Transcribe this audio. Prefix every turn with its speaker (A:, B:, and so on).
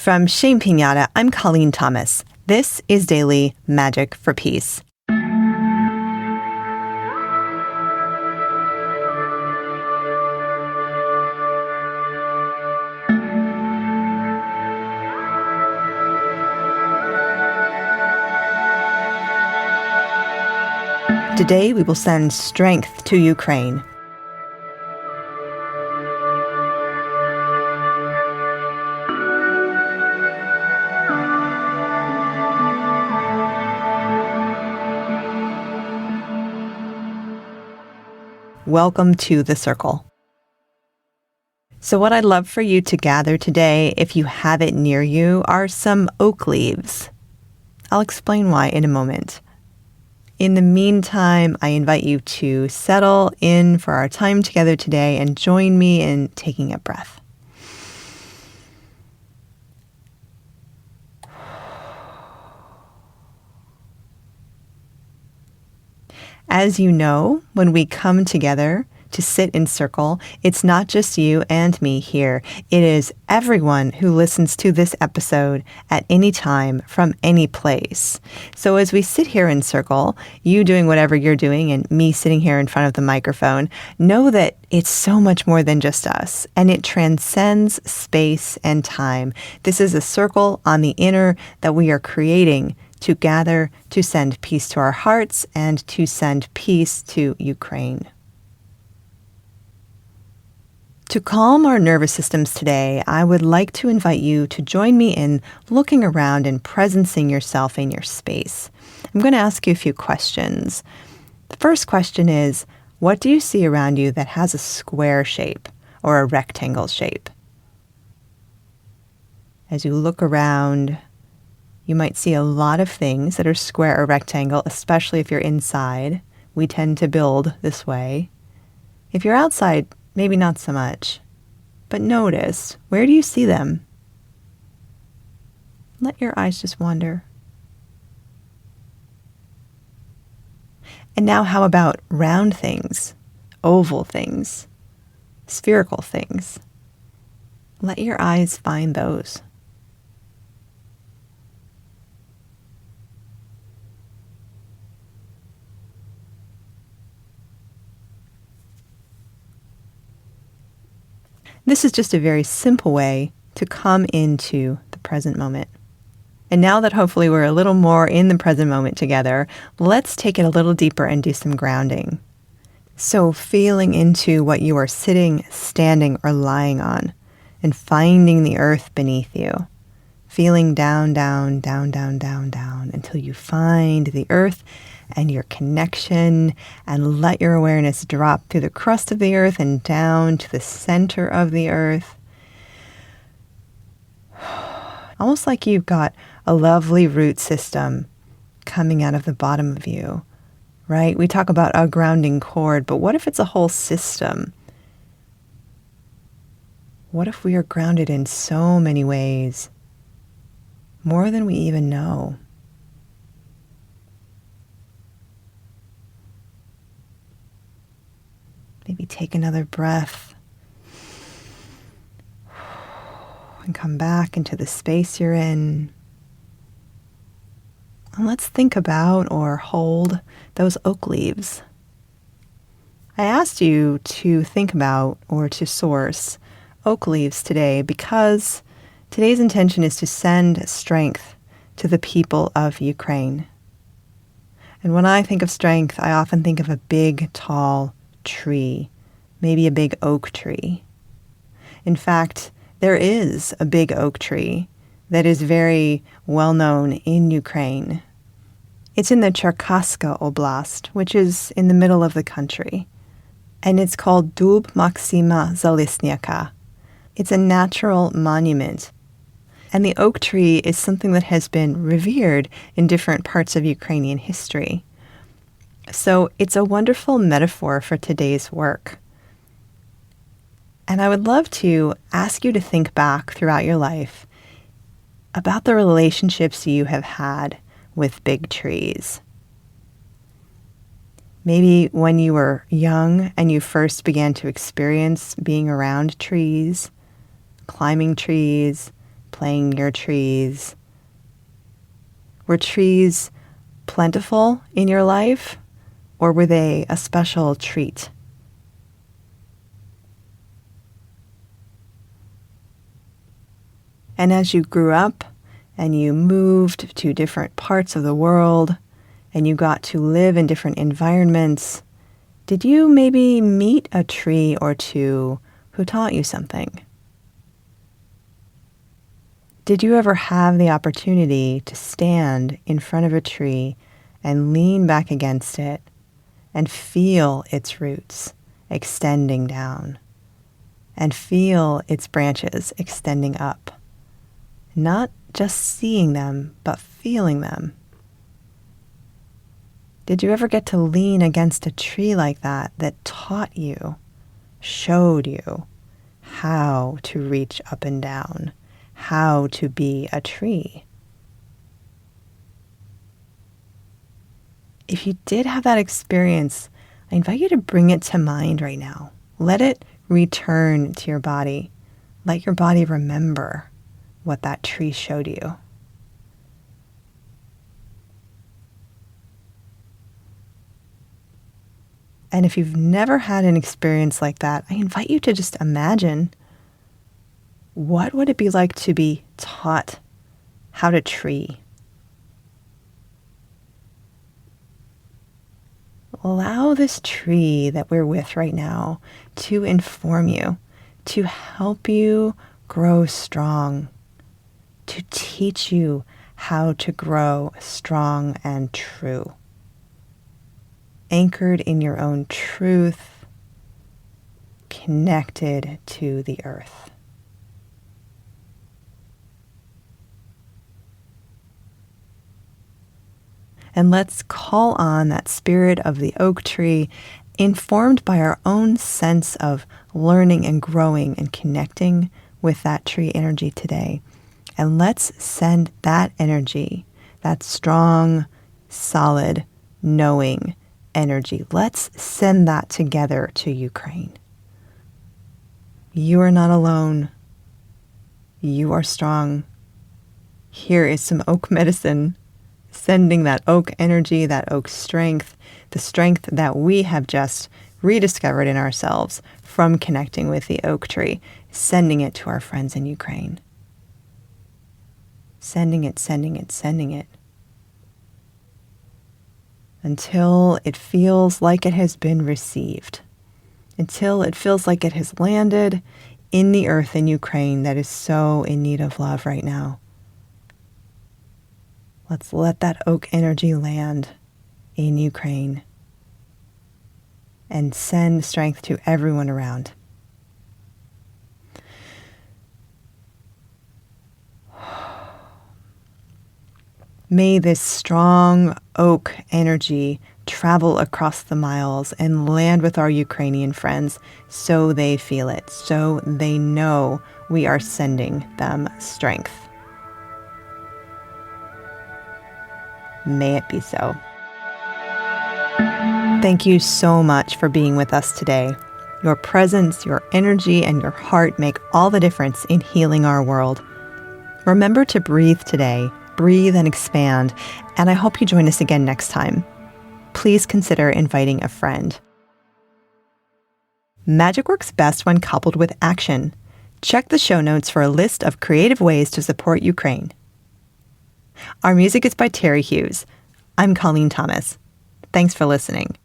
A: From Shame Pinata, I'm Colleen Thomas. This is Daily Magic for Peace. Today, we will send strength to Ukraine. Welcome to the circle. So what I'd love for you to gather today, if you have it near you, are some oak leaves. I'll explain why in a moment. In the meantime, I invite you to settle in for our time together today and join me in taking a breath. As you know, when we come together to sit in circle, it's not just you and me here. It is everyone who listens to this episode at any time from any place. So as we sit here in circle, you doing whatever you're doing and me sitting here in front of the microphone, know that it's so much more than just us, and it transcends space and time. This is a circle on the inner that we are creating to gather, to send peace to our hearts, and to send peace to Ukraine. To calm our nervous systems today, I would like to invite you to join me in looking around and presencing yourself in your space. I'm going to ask you a few questions. The first question is, what do you see around you that has a square shape or a rectangle shape? As you look around, you might see a lot of things that are square or rectangle, especially if you're inside. We tend to build this way. If you're outside, maybe not so much. But notice, where do you see them? Let your eyes just wander. And now how about round things, oval things, spherical things? Let your eyes find those. This is just a very simple way to come into the present moment. And now that hopefully we're a little more in the present moment together, let's take it a little deeper and do some grounding. So feeling into what you are sitting, standing, or lying on, and finding the earth beneath you. Feeling down, down, down, down, down, down, until you find the earth and your connection, and let your awareness drop through the crust of the earth and down to the center of the earth. Almost like you've got a lovely root system coming out of the bottom of you, right? We talk about a grounding cord, but what if it's a whole system? What if we are grounded in so many ways, more than we even know? Maybe take another breath and come back into the space you're in. And let's think about or hold those oak leaves. I asked you to think about or to source oak leaves today because today's intention is to send strength to the people of Ukraine. And when I think of strength, I often think of a big, tall tree, maybe a big oak tree. In fact, there is a big oak tree that is very well known in Ukraine. It's in the Cherkasska Oblast, which is in the middle of the country, and it's called Dub Maksima Zalesnyaka. It's a natural monument, and the oak tree is something that has been revered in different parts of Ukrainian history. So it's a wonderful metaphor for today's work. And I would love to ask you to think back throughout your life about the relationships you have had with big trees. Maybe when you were young and you first began to experience being around trees, climbing trees, playing near trees? Were trees plentiful in your life, or were they a special treat? And as you grew up and you moved to different parts of the world and you got to live in different environments, did you maybe meet a tree or two who taught you something? Did you ever have the opportunity to stand in front of a tree and lean back against it and feel its roots extending down and feel its branches extending up? Not just seeing them, but feeling them. Did you ever get to lean against a tree like that taught you, showed you how to reach up and down, how to be a tree? If you did have that experience, I invite you to bring it to mind right now. Let it return to your body. Let your body remember what that tree showed you. And if you've never had an experience like that, I invite you to just imagine, what would it be like to be taught how to tree? Allow this tree that we're with right now to inform you, to help you grow strong, to teach you how to grow strong and true, anchored in your own truth, connected to the earth. And let's call on that spirit of the oak tree, informed by our own sense of learning and growing and connecting with that tree energy today. And let's send that energy, that strong, solid, knowing energy. Let's send that together to Ukraine. You are not alone. You are strong. Here is some oak medicine, sending that oak energy, that oak strength, the strength that we have just rediscovered in ourselves from connecting with the oak tree, sending it to our friends in Ukraine. Sending it, sending it, sending it. Until it feels like it has been received. Until it feels like it has landed in the earth in Ukraine that is so in need of love right now. Let's let that oak energy land in Ukraine and send strength to everyone around. May this strong oak energy travel across the miles and land with our Ukrainian friends so they feel it, so they know we are sending them strength. May it be so. Thank you so much for being with us today. Your presence, your energy, and your heart make all the difference in healing our world. Remember to breathe today. Breathe and expand, and I hope you join us again next time. Please consider inviting a friend. Magic works best when coupled with action. Check the show notes for a list of creative ways to support Ukraine. Our music is by Terry Hughes. I'm Colleen Thomas. Thanks for listening.